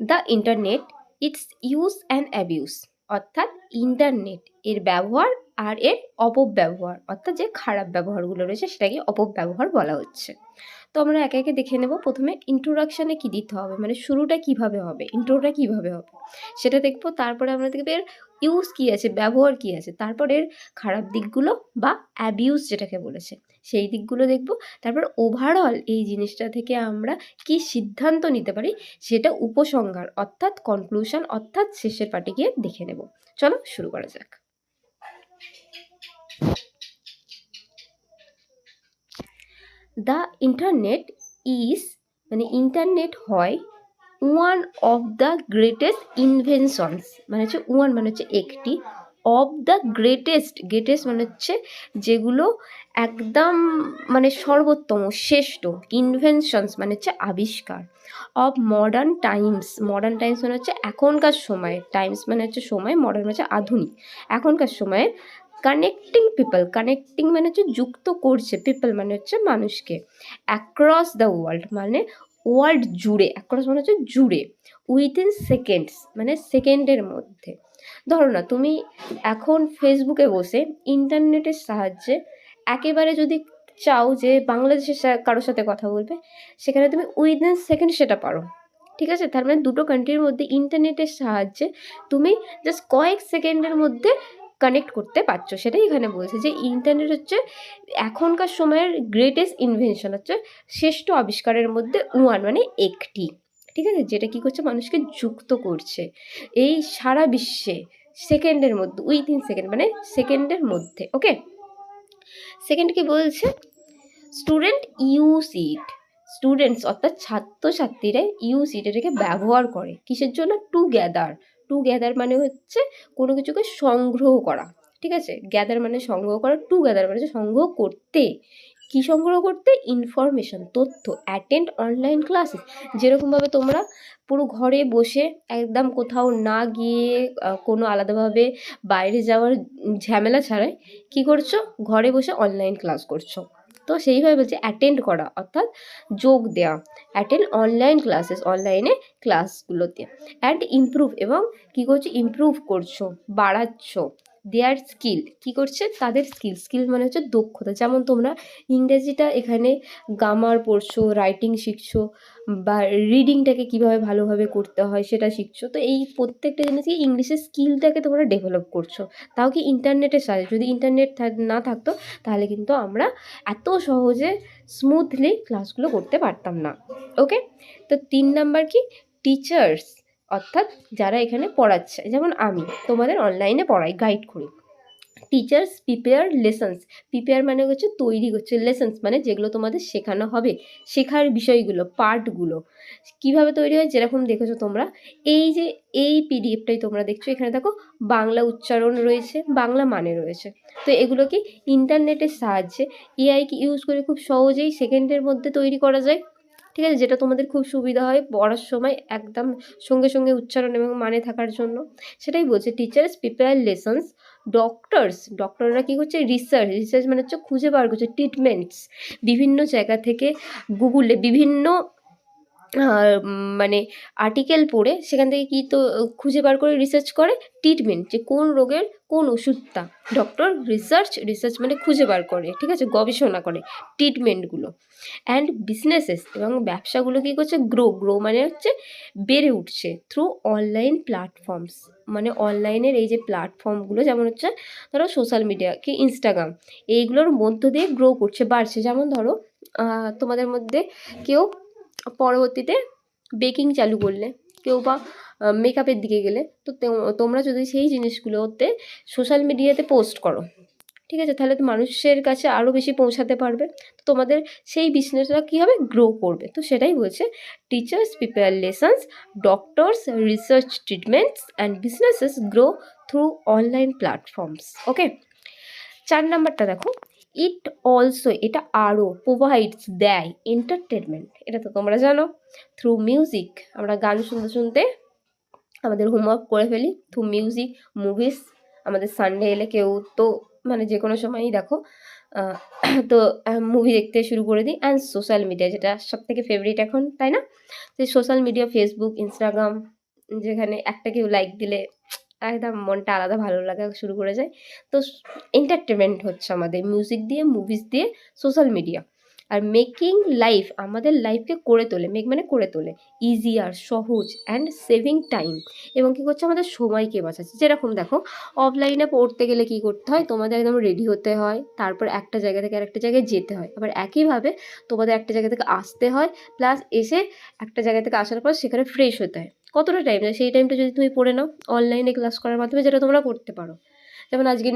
The internet, it's use and abuse, অর্থাৎ internet এর ব্যবহার আর এর অপব্যবহার, অর্থাৎ যে খারাপ ব্যবহারগুলো রয়েছে সেটাকে অপব্যবহার বলা হচ্ছে। তো আমরা একে একে দেখে নেব। প্রথমে ইন্ট্রোডাকশানে কী দিতে হবে, মানে শুরুটা কিভাবে হবে, ইন্ট্রোটা কিভাবে হবে সেটা দেখবো। তারপরে আমরা দেখবো এর ইউজ কী আছে, ব্যবহার কী আছে, তারপর এর খারাপ দিকগুলো বা অ্যাবিউজ যেটাকে বলেছে সেই দিকগুলো দেখব। তারপর ওভারঅল এই জিনিসটা থেকে আমরা কি সিদ্ধান্ত নিতে পারি সেটা উপসংহার অর্থাৎ কনক্লুশন অর্থাৎ শেষের পার্টে গিয়ে দেখে নেব। চলো শুরু করা যাক। দ্য ইন্টারনেট ইজ, মানে ইন্টারনেট হয় one of the greatest inventions, মানে হচ্ছে ওয়ান মানে হচ্ছে একটি, অফ দ্য গ্রেটেস্ট, গ্রেটেস্ট মানে হচ্ছে যেগুলো একদম মানে সর্বোত্তম শ্রেষ্ঠ, ইনভেনশনস মানে হচ্ছে আবিষ্কার, of modern Times, modern Times মানে হচ্ছে এখনকার সময়, টাইমস মানে হচ্ছে সময়, মডার্ন মানে হচ্ছে আধুনিক, এখনকার সময়ের, কানেক্টিং পিপল, কানেক্টিং মানে হচ্ছে যুক্ত করছে, পিপল মানে হচ্ছে মানুষকে, অ্যাক্রস দ্য ওয়ার্ল্ড মানে ওয়ার্ল্ড জুড়ে, অ্যাক্রস মানে হচ্ছে জুড়ে, উইদিন সেকেন্ডস মানে সেকেন্ডের মধ্যে। ধরো না তুমি এখন ফেসবুকে বসে ইন্টারনেটের সাহায্যে একেবারে যদি চাও যে বাংলাদেশের কারোর সাথে কথা বলবে, সেখানে তুমি উইদিন সেকেন্ড সেটা পারো। ঠিক আছে, তার মানে দুটো কান্ট্রির মধ্যে ইন্টারনেটের সাহায্যে তুমি জাস্ট কয়েক সেকেন্ডের মধ্যে কানেক্ট করতে পারছো। সেটাই এখানে বলছে যে ইন্টারনেট হচ্ছে এখনকার সময়ের গ্রেটেস্ট ইনভেনশন, হচ্ছে শ্রেষ্ঠ আবিষ্কারের মধ্যে ওয়ান মানে একটি। ঠিক আছে, যেটা কী করছে মানুষকে যুক্ত করছে এই সারা বিশ্বে সেকেন্ডের মধ্যে, উইথিন সেকেন্ড মানে সেকেন্ডের মধ্যে। ওকে, সেকেন্ড কি বলছে, স্টুডেন্ট ইউজ ইট, স্টুডেন্টস অর্থাৎ ছাত্রছাত্রীরা ইউজ ইট এটাকে ব্যবহার করে কিসের জন্য, টু গ্যাদার, টু গ্যাদার মানে হচ্ছে কোনো কিছুকে সংগ্রহ করা। ঠিক আছে, গ্যাদার মানে সংগ্রহ করা, টু গ্যাদার মানে হচ্ছে সংগ্রহ করতে, কি সংগ্রহ করতে, ইনফরমেশন তথ্য, অ্যাটেন্ড অনলাইন ক্লাসেস, যেরকমভাবে তোমরা পুরো ঘরে বসে একদম কোথাও না গিয়ে কোনো আলাদাভাবে বাইরে যাওয়ার ঝামেলা ছাড়াই কী করছো, ঘরে বসে অনলাইন ক্লাস করছো। তো সেইভাবে বলছে অ্যাটেন্ড করা অর্থাৎ যোগ দেওয়া, অ্যাটেন্ড অনলাইন ক্লাসেস অনলাইনে ক্লাসগুলোতে, অ্যান্ড ইমপ্রুভ এবং কী করছো, ইমপ্রুভ করছো, বাড়াচ্ছ, দেয়ার স্কিল, কী করছে তাদের স্কিল, স্কিল মানে হচ্ছে দক্ষতা। যেমন তোমরা ইংরেজিটা এখানে গ্রামার পড়ছো, রাইটিং শিখছো, বা রিডিংটাকে কীভাবে ভালোভাবে করতে হয় সেটা শিখছো। তো এই প্রত্যেকটা জিনিসকে ইংলিশের স্কিলটাকে তোমরা ডেভেলপ করছো, তাও কি ইন্টারনেটের সাহায্যে। যদি ইন্টারনেট না থাকতো তাহলে কিন্তু আমরা এত সহজে স্মুথলি ক্লাসগুলো করতে পারতাম না। ওকে, তো 3 নাম্বার কি, টিচার্স অর্থাৎ যারা এখানে পড়াচ্ছে, যেমন আমি তোমাদের অনলাইনে পড়াই, গাইড করি। টিচার্স প্রিপেয়ার লেসন্স, প্রিপেয়ার মানে হচ্ছে তৈরি করছে, লেসন্স মানে যেগুলো তোমাদের শেখানো হবে, শেখার বিষয়গুলো, পার্টগুলো কীভাবে তৈরি হয়। যেরকম দেখেছো তোমরা এই যে এই পিডিএফটাই তোমরা দেখছো, এখানে দেখো বাংলা উচ্চারণ রয়েছে, বাংলা মানে রয়েছে। তো এগুলো কি ইন্টারনেটের সাহায্যে এআইকে ইউজ করে খুব সহজেই সেকেন্ডের মধ্যে তৈরি করা যায়। ঠিক আছে, যেটা তোমাদের খুব সুবিধা হয় পড়ার সময় একদম সঙ্গে সঙ্গে উচ্চারণ এবং মানে থাকার জন্য। সেটাই বলছে টিচার্স প্রিপেয়ার লেসন্স, ডক্টরস, ডক্টররা কী করছে, রিসার্চ, রিসার্চ মানে হচ্ছে খুঁজে বার করছে, ট্রিটমেন্টস বিভিন্ন জায়গা থেকে গুগলে বিভিন্ন মানে আর্টিকেল পড়ে সেখান থেকে কী তো খুঁজে বার করে রিসার্চ করে ট্রিটমেন্ট, যে কোন রোগের কোন ওষুধটা, ডক্টর রিসার্চ, রিসার্চ মানে খুঁজে বার করে, ঠিক আছে, গবেষণা করে ট্রিটমেন্টগুলো। অ্যান্ড বিজনেসেস এবং ব্যবসাগুলো কী করছে, গ্রো, গ্রো মানে হচ্ছে বেড়ে উঠছে, থ্রু অনলাইন প্ল্যাটফর্মস মানে অনলাইনের এই যে প্ল্যাটফর্মগুলো, যেমন হচ্ছে ধরো সোশ্যাল মিডিয়া কি ইনস্টাগ্রাম, এইগুলোর মধ্য দিয়ে গ্রো করছে, বাড়ছে। যেমন ধরো তোমাদের মধ্যে কেউ পরবর্তীতে বেকিং চালু করলে, কেউ বা মেকআপের দিকে গেলে, তো তোমরা যদি সেই জিনিসগুলোতে সোশ্যাল মিডিয়াতে পোস্ট করো, ঠিক আছে, তাহলে তো মানুষের কাছে আরও বেশি পৌঁছাতে পারবে, তো তোমাদের সেই বিজনেসটা কী হবে, গ্রো করবে। তো সেটাই বলছে teachers prepare lessons, doctors research treatments and businesses grow through online platforms. Okay, 4 নাম্বারটা দেখো, ইট অলসো এটা আরও প্রোভাইডস দেয় এন্টারটেনমেন্ট, এটা তো তোমরা জানো, থ্রু মিউজিক, আমরা গান শুনতে শুনতে আমাদের হোমওয়ার্ক করে ফেলি, থ্রু মিউজিক, মুভিস, আমাদের সানডে এলে কেউ তো মানে যে কোনো সময়ই দেখো আহ, তো মুভি দেখতে শুরু করে দিই। অ্যান্ড সোশ্যাল মিডিয়া, যেটা সব থেকে ফেভারিট এখন, তাই না? তো সোশ্যাল মিডিয়া, ফেসবুক, ইনস্টাগ্রাম, যেখানে একটা কেউ লাইক দিলে একদম মনটা আলাদা ভালো লাগা শুরু করে যায়। তো এন্টারটেনমেন্ট হচ্ছে আমাদের মিউজিক দিয়ে, মুভিজ দিয়ে, social media. Are making life, আমাদের লাইফকে করে তোলে, মেক মানে করে তোলে ইজিয়ার, সহজ অ্যান্ড সেভিং টাইম। এবং কী করছে, আমাদের সময়কে বাঁচাচ্ছে। যেরকম দেখো, অফলাইনে পড়তে গেলে কী করতে হয়, তোমাদের একদম রেডি হতে হয়, তারপর একটা জায়গা থেকে আরেকটা জায়গায় যেতে হয়। আবার একইভাবে তোমাদের একটা জায়গা থেকে আসতে হয়, প্লাস এসে একটা জায়গা থেকে আসার পর সেখানে ফ্রেশ হতে হয়। কতটা টাইম লাগে, সেই টাইমটা যদি তুমি পড়ে নাও অনলাইনে ক্লাস করার মাধ্যমে, যেটা তোমরা করতে পারো। যেমন আজকে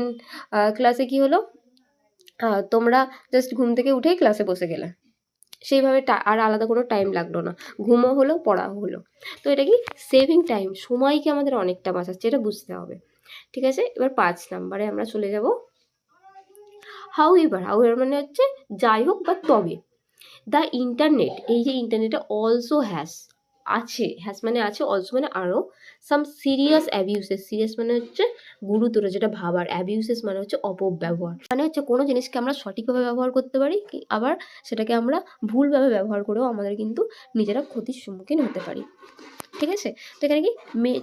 ক্লাসে কি হলো, তোমরা জাস্ট ঘুম থেকে উঠেই ক্লাসে বসে গেলে, সেইভাবে আর আলাদা কোনো টাইম লাগলো না, ঘুমও হলো, পড়াও হলো। তো এটা কি সেভিং টাইম, সময়কে আমাদের অনেকটা বাঁচাচ্ছে, এটা বুঝতে হবে। ঠিক আছে, এবার 5 নাম্বারে আমরা চলে যাব। হাউ এভার মানে হচ্ছে যাই হোক বা তবে। দ্য ইন্টারনেট, এই যে ইন্টারনেটে অলসো হ্যাজ মানে আছে, অলসো মানে আরও, সাম সিরিয়াস অ্যাবিউসেস, সিরিয়াস মানে হচ্ছে গুরুতর যেটা ভাবার, অ্যাবিউসেস মানে হচ্ছে অপব্যবহার, মানে হচ্ছে কোনো জিনিসকে আমরা সঠিকভাবে ব্যবহার করতে পারি, আবার সেটাকে আমরা ভুলভাবে ব্যবহার করেও আমাদের কিন্তু নিজেরা ক্ষতির সম্মুখীন হতে পারি। ঠিক আছে, তো এখানে কি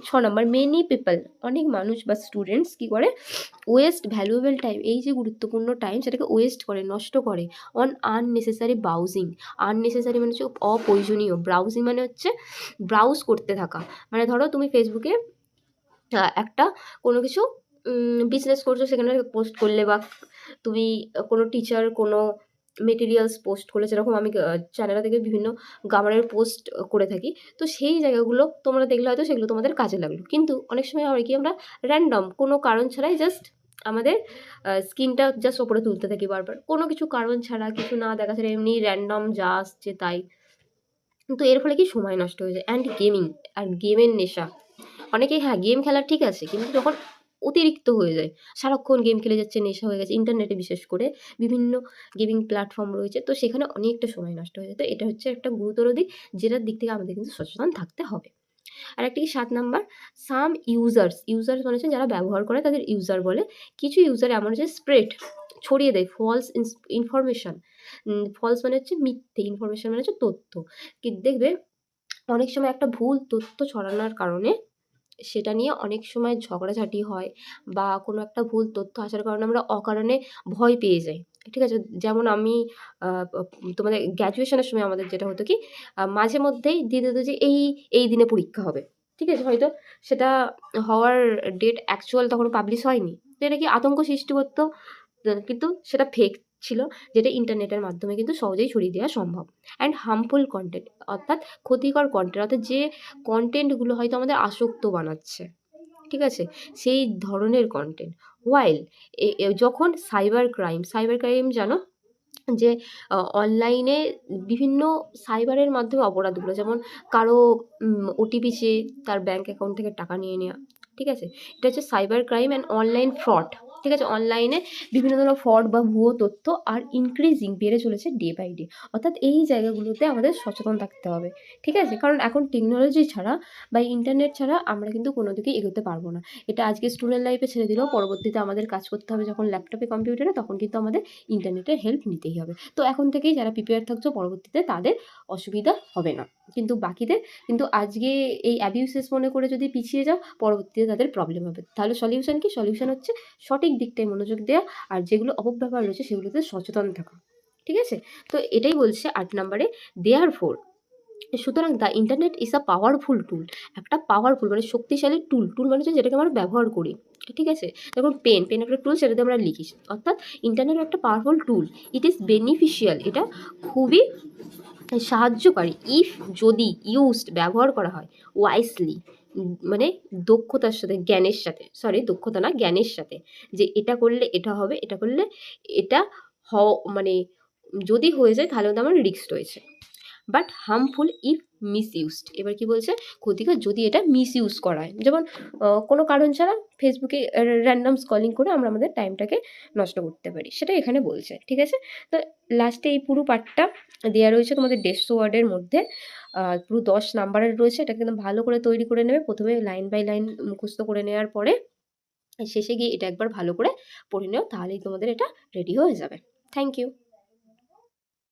6 নম্বর, মেনি পিপল, অনেক মানুষ বা স্টুডেন্টস কী করে, ওয়েস্ট ভ্যালুয়েবল টাইম, এই যে গুরুত্বপূর্ণ টাইম সেটাকে ওয়েস্ট করে, নষ্ট করে, অন আননেসেসারি ব্রাউজিং। আননেসেসারি মানে হচ্ছে অপ্রয়োজনীয়, ব্রাউজিং মানে হচ্ছে ব্রাউজ করতে থাকা। মানে ধরো তুমি ফেসবুকে একটা কোনো কিছু বিজনেস করছো, সেখানে পোস্ট করলে, বা তুমি কোনো টিচার কোনো মেটেরিয়ালস পোস্ট করলে, যেরকম আমি চ্যানেলে থেকে বিভিন্ন গ্রামারের পোস্ট করে থাকি, তো সেই জায়গাগুলো তোমরা দেখলে হয়তো সেগুলো তোমাদের কাজে লাগলো। কিন্তু অনেক সময় হয় কি, আমরা র্যান্ডম কোনো কারণ ছাড়াই জাস্ট আমাদের স্কিনটা জাস্ট ওপরে তুলতে থাকি বারবার, কোনো কিছু কারণ ছাড়া, কিছু না দেখা ছাড়া, এমনি র্যান্ডম যা আসছে তাই। কিন্তু এর ফলে কি সময় নষ্ট হয়ে যায়। অ্যান্ড গেমিং, আর গেমের নেশা, অনেকেই হ্যাঁ গেম খেলা ঠিক আছে, কিন্তু যখন অতিরিক্ত হয়ে যায়, সারাক্ষণ গেম খেলে যাচ্ছে, নেশা হয়ে গেছে, ইন্টারনেটে বিশেষ করে বিভিন্ন গেমিং প্ল্যাটফর্ম রয়েছে, তো সেখানে অনেকটা সময় নষ্ট হয়ে যায়। তো এটা হচ্ছে একটা গুরুতর দিক, যেটার দিক থেকে আমাদের কিন্তু সচেতন থাকতে হবে। আর একটা কি 7 নাম্বার, সাম ইউজার্স মানে হচ্ছে যারা ব্যবহার করে তাদের ইউজার বলে। কিছু ইউজার এমন হচ্ছে স্প্রেড, ছড়িয়ে দেয় ফলস ইনফরমেশন। ফলস মানে হচ্ছে মিথ্যে, ইনফরমেশন মানে হচ্ছে তথ্য। কি দেখবে, অনেক সময় একটা ভুল তথ্য ছড়ানোর কারণে সেটা নিয়ে অনেক সময় ঝগড়াঝাটি হয়, বা কোনো একটা ভুল তথ্য আসার কারণে আমরা অকারণে ভয় পেয়ে যাই। ঠিক আছে, যেমন আমি তোমাদের গ্র্যাজুয়েশনের সময় আমাদের যেটা হতো কি, মাঝে মধ্যেই দিয়ে দিত যে এই দিনে পরীক্ষা হবে। ঠিক আছে, হয়তো সেটা হওয়ার ডেট অ্যাকচুয়াল তখন পাবলিশ হয়নি, তো এটা কি আতঙ্ক সৃষ্টি করতো, কিন্তু সেটা ফেক ছিল, যেটা ইন্টারনেটের মাধ্যমে কিন্তু সহজেই ছড়িয়ে দেওয়া সম্ভব। অ্যান্ড হার্মফুল কন্টেন্ট, অর্থাৎ ক্ষতিকর কন্টেন্ট, অর্থাৎ যে কন্টেন্টগুলো হয়তো আমাদের আসক্ত বানাচ্ছে, ঠিক আছে, সেই ধরনের কন্টেন্ট। ওয়াইল যখন সাইবার ক্রাইম জানো, যে অনলাইনে বিভিন্ন সাইবারের মাধ্যমে অপরাধগুলো, যেমন কারো ওটিপি চেয়ে তার ব্যাঙ্ক অ্যাকাউন্ট থেকে টাকা নিয়ে নেওয়া। ঠিক আছে, এটা হচ্ছে cyber crime and online fraud. ঠিক আছে, অনলাইনে বিভিন্ন ধরনের ফ্রড বা ভুয়ো তথ্য আর ইনক্রিজিং, বেড়ে চলেছে ডে বাই ডে। অর্থাৎ এই জায়গাগুলোতে আমাদের সচেতন থাকতে হবে। ঠিক আছে, কারণ এখন টেকনোলজি ছাড়া বা ইন্টারনেট ছাড়া আমরা কিন্তু কোনো দিকেই এগোতে পারবো না। এটা আজকে স্টুডেন্ট লাইফে ছেড়ে দিলেও পরবর্তীতে আমাদের কাজ করতে হবে যখন ল্যাপটপে, কম্পিউটারে, তখন কিন্তু আমাদের ইন্টারনেটের হেল্প নিতেই হবে। তো এখন থেকেই যারা প্রিপেয়ার থাকছো, পরবর্তীতে তাদের অসুবিধা হবে না। কিন্তু বাকিদের কিন্তু আজকে এই অ্যাবিউসেস মনে করে যদি পিছিয়ে যাও, পরবর্তীতে তাদের প্রবলেম হবে। তাহলে সলিউশন কি? সলিউশন হচ্ছে সঠিক দিকটায় মনোযোগ দেওয়া, আর যেগুলো অপব্যবহার রয়েছে সেগুলোতে সচেতন থাকা। ঠিক আছে, তো এটাই বলছে 8 নম্বরে, দেয়ারফোর, সুতরাং the internet is a powerful টুল। একটা পাওয়ারফুল মানে শক্তিশালী টুল মানে হচ্ছে যেটাকে আমরা ব্যবহার করি। ঠিক আছে, যেমন পেন একটা টুল, সেটাতে আমরা লিখি, অর্থাৎ ইন্টারনেট একটা powerful tool. It is beneficial, এটা খুবই সাহায্যকারী, ইফ যদি ইউজড ব্যবহার করা হয় ওয়াইসলি, মানে দক্ষতার সাথে, জ্ঞানের সাথে, দক্ষতা না, জ্ঞানের সাথে, যে এটা করলে এটা হবে, এটা করলে এটা মানে যদি হয়ে যায় তাহলে তো আমার রিস্ক রয়েছে। বাট হার্মফুল ইফ মিসইউজড, এবার কি বলছে, ক্ষতিকর যদি এটা মিসইউজ করা হয়। যেমন কোনো কারণ ছাড়া ফেসবুকে র্যান্ডম স্ক্রলিং করে আমরা আমাদের টাইমটাকে নষ্ট করতে পারি, সেটা এখানে বলছে। ঠিক আছে, তো লাস্টে এই পুরো পার্টটা দেওয়া রয়েছে তোমাদের 150 ওয়ার্ডের মধ্যে, পুরো 10 নাম্বারের রয়েছে। এটাকে একদম ভালো করে তৈরি করে নেবে, প্রথমে লাইন বাই লাইন মুখস্থ করে নেওয়ার পরে শেষে গিয়ে এটা একবার ভালো করে পড়ে নেও, তাহলেই তোমাদের এটা রেডি হয়ে যাবে। Thank you.